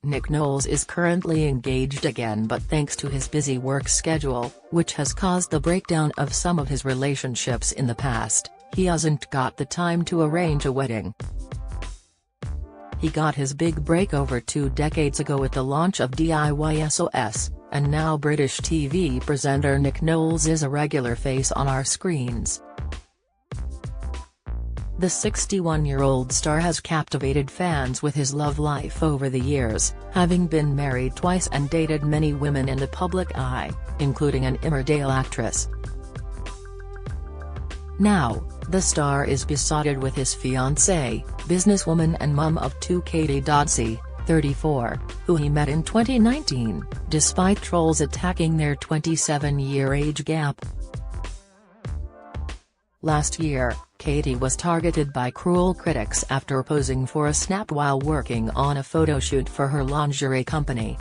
Nick Knowles is currently engaged again, but thanks to his busy work schedule, which has caused the breakdown of some of his relationships in the past, he hasn't got the time to arrange a wedding. He got his big break over 2 decades ago with the launch of DIY-SOS, and now British TV presenter Nick Knowles is a regular face on our screens. The 61-year-old star has captivated fans with his love life over the years, having been married twice and dated many women in the public eye, including an Emmerdale actress. Now, the star is besotted with his fiancée, businesswoman and mum of 2 Katie Dodsey, 34, who he met in 2019, despite trolls attacking their 27-year age gap. Last year, Katie was targeted by cruel critics after posing for a snap while working on a photo shoot for her lingerie company.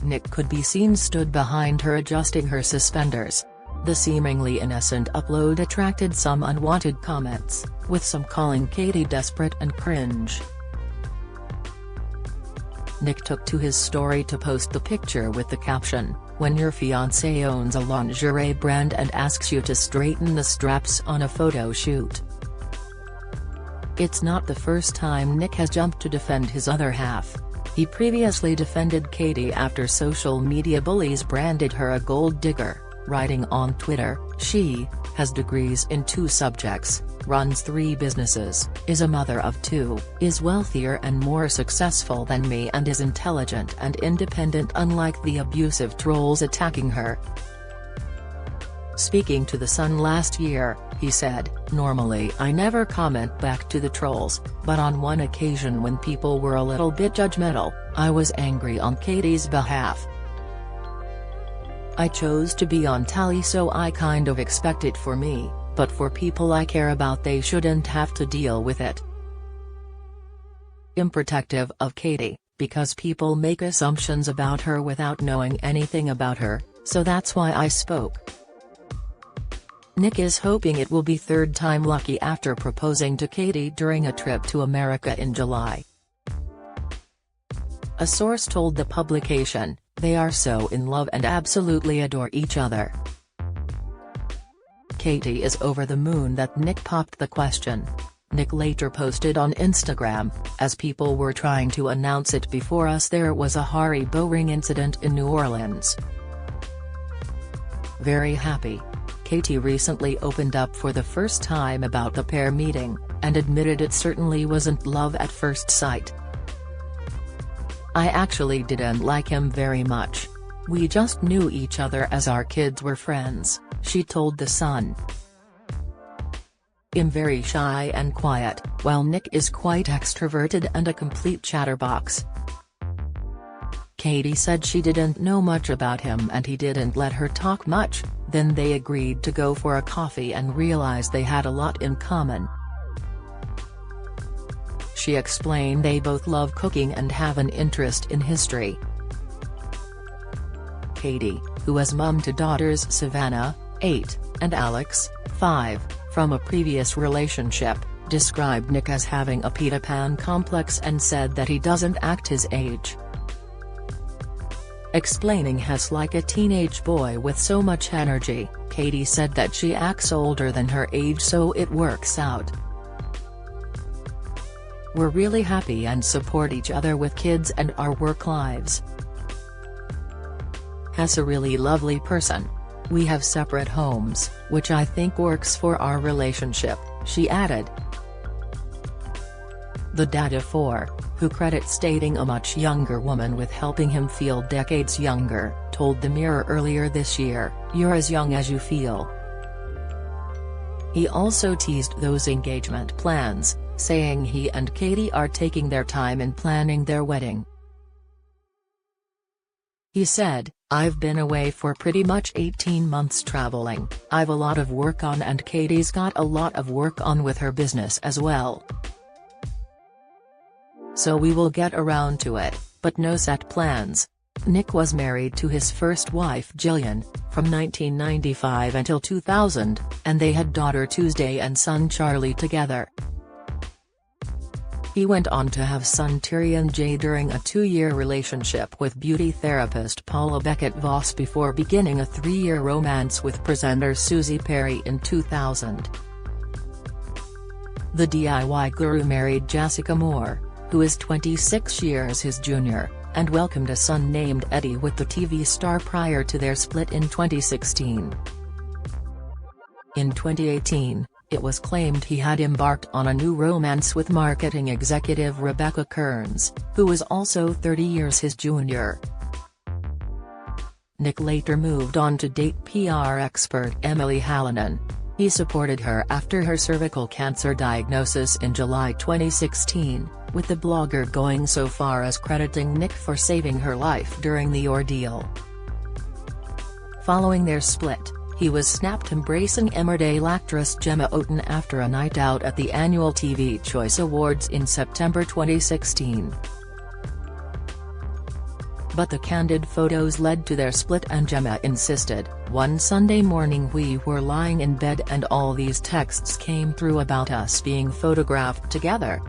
Nick could be seen stood behind her adjusting her suspenders. The seemingly innocent upload attracted some unwanted comments, with some calling Katie desperate and cringe. Nick took to his story to post the picture with the caption, "When your fiancé owns a lingerie brand and asks you to straighten the straps on a photo shoot." It's not the first time Nick has jumped to defend his other half. He previously defended Katie after social media bullies branded her a gold digger, writing on Twitter, "She has degrees in 2 subjects, runs 3 businesses, is a mother of 2, is wealthier and more successful than me and is intelligent and independent, unlike the abusive trolls attacking her." Speaking to The Sun last year, he said, "Normally I never comment back to the trolls, but on one occasion when people were a little bit judgmental, I was angry on Katie's behalf. I chose to be on tally, so I kind of expect it for me, but for people I care about, they shouldn't have to deal with it. I'm protective of Katie, because people make assumptions about her without knowing anything about her, so that's why I spoke." Nick is hoping it will be 3rd time lucky after proposing to Katie during a trip to America in July. A source told the publication, "They are so in love and absolutely adore each other." Katie is over the moon that Nick popped the question. Nick later posted on Instagram, "As people were trying to announce it before us, there was a Haribo ring incident in New Orleans. Very happy." Katie recently opened up for the first time about the pair meeting, and admitted it certainly wasn't love at first sight. "I actually didn't like him very much. We just knew each other as our kids were friends," she told The Sun. "I'm very shy and quiet, while Nick is quite extroverted and a complete chatterbox." Katie said she didn't know much about him and he didn't let her talk much, then they agreed to go for a coffee and realized they had a lot in common. She explained they both love cooking and have an interest in history. Katie, who is mum to daughters Savannah, 8, and Alex, 5, from a previous relationship, described Nick as having a Peter Pan complex and said that he doesn't act his age. Explaining he's like a teenage boy with so much energy, Katie said that she acts older than her age, so it works out. "We're really happy and support each other with kids and our work lives. He's a really lovely person. We have separate homes, which I think works for our relationship," she added. The dad of 4, who credits dating a much younger woman with helping him feel decades younger, told The Mirror earlier this year, "You're as young as you feel." He also teased those engagement plans, saying he and Katie are taking their time in planning their wedding. He said, "I've been away for pretty much 18 months traveling. I've a lot of work on and Katie's got a lot of work on with her business as well. So we will get around to it, but no set plans." Nick was married to his first wife Jillian, from 1995 until 2000, and they had daughter Tuesday and son Charlie together. He went on to have son Tyrion J during a 2-year relationship with beauty therapist Paula Beckett-Voss before beginning a 3-year romance with presenter Susie Perry in 2000. The DIY guru married Jessica Moore, who is 26 years his junior, and welcomed a son named Eddie with the TV star prior to their split in 2016. In 2018, it was claimed he had embarked on a new romance with marketing executive Rebecca Kearns, who was also 30 years his junior. Nick later moved on to date PR expert Emily Hallinan. He supported her after her cervical cancer diagnosis in July 2016, with the blogger going so far as crediting Nick for saving her life during the ordeal. Following their split, he was snapped embracing Emmerdale actress Gemma Otten after a night out at the annual TV Choice Awards in September 2016. But the candid photos led to their split and Gemma insisted, "One Sunday morning we were lying in bed and all these texts came through about us being photographed together."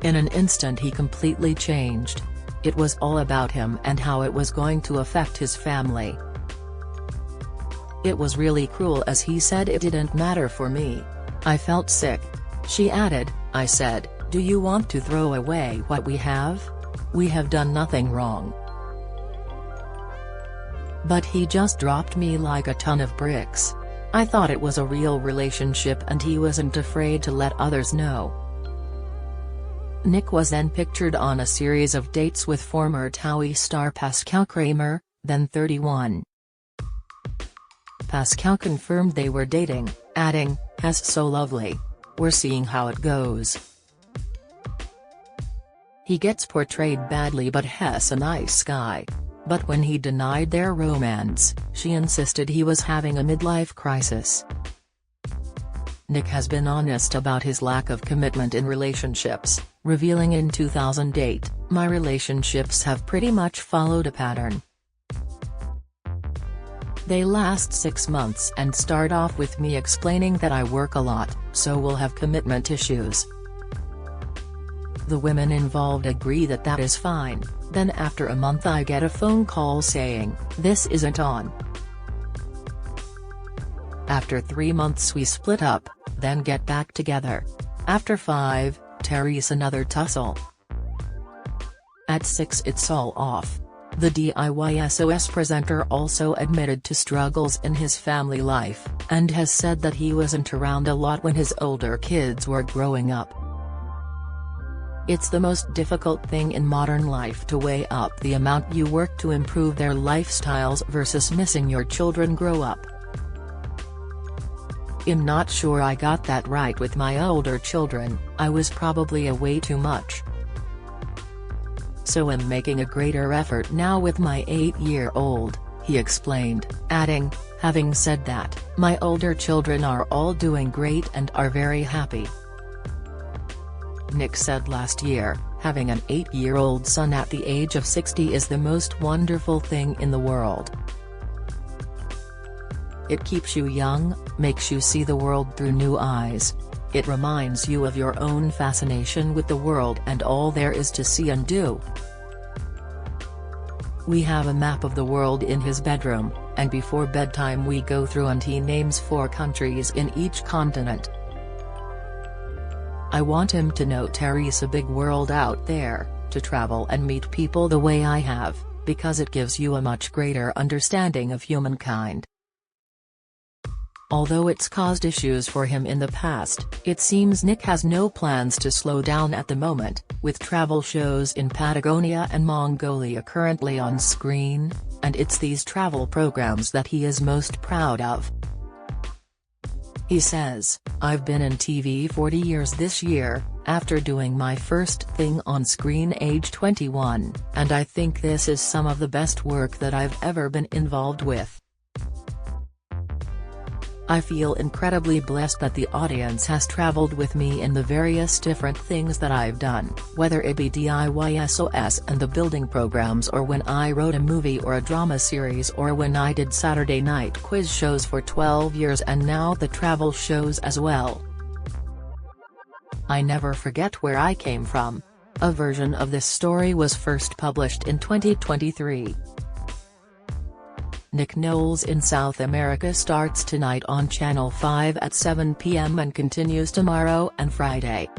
In an instant he completely changed. It was all about him and how it was going to affect his family. "It was really cruel as he said it didn't matter for me. I felt sick." She added, "I said, do you want to throw away what we have? We have done nothing wrong. But he just dropped me like a ton of bricks. I thought it was a real relationship and he wasn't afraid to let others know." Nick was then pictured on a series of dates with former TOWIE star Pascal Kramer, then 31. Pascal confirmed they were dating, adding, "He's so lovely. We're seeing how it goes. He gets portrayed badly but he's a nice guy." But when he denied their romance, she insisted he was having a midlife crisis. Nick has been honest about his lack of commitment in relationships, revealing in 2008, "My relationships have pretty much followed a pattern. They last 6 months and start off with me explaining that I work a lot, so we'll have commitment issues. The women involved agree that that is fine, then after a month I get a phone call saying, 'This isn't on.' After 3 months we split up, then get back together. After 5, Terry's another tussle. At 6 it's all off." The DIYSOS presenter also admitted to struggles in his family life, and has said that he wasn't around a lot when his older kids were growing up. "It's the most difficult thing in modern life to weigh up the amount you work to improve their lifestyles versus missing your children grow up. I'm not sure I got that right with my older children. I was probably away too much. So I'm making a greater effort now with my 8-year-old, he explained, adding, "Having said that, my older children are all doing great and are very happy." Nick said last year, "Having an 8-year-old son at the age of 60 is the most wonderful thing in the world. It keeps you young, makes you see the world through new eyes. It reminds you of your own fascination with the world and all there is to see and do." We have a map of the world in his bedroom, and before bedtime we go through and he names 4 countries in each continent. "I want him to know Terry's a big world out there, to travel and meet people the way I have, because it gives you a much greater understanding of humankind." Although it's caused issues for him in the past, it seems Nick has no plans to slow down at the moment, with travel shows in Patagonia and Mongolia currently on screen, and it's these travel programs that he is most proud of. He says, "I've been in TV 40 years this year, after doing my first thing on screen age 21, and I think this is some of the best work that I've ever been involved with. I feel incredibly blessed that the audience has traveled with me in the various different things that I've done, whether it be DIYSOS and the building programs or when I wrote a movie or a drama series or when I did Saturday night quiz shows for 12 years and now the travel shows as well. I never forget where I came from. A version of this story was first published in 2023. Nick Knowles in South America starts tonight on Channel 5 at 7 p.m. and continues tomorrow and Friday.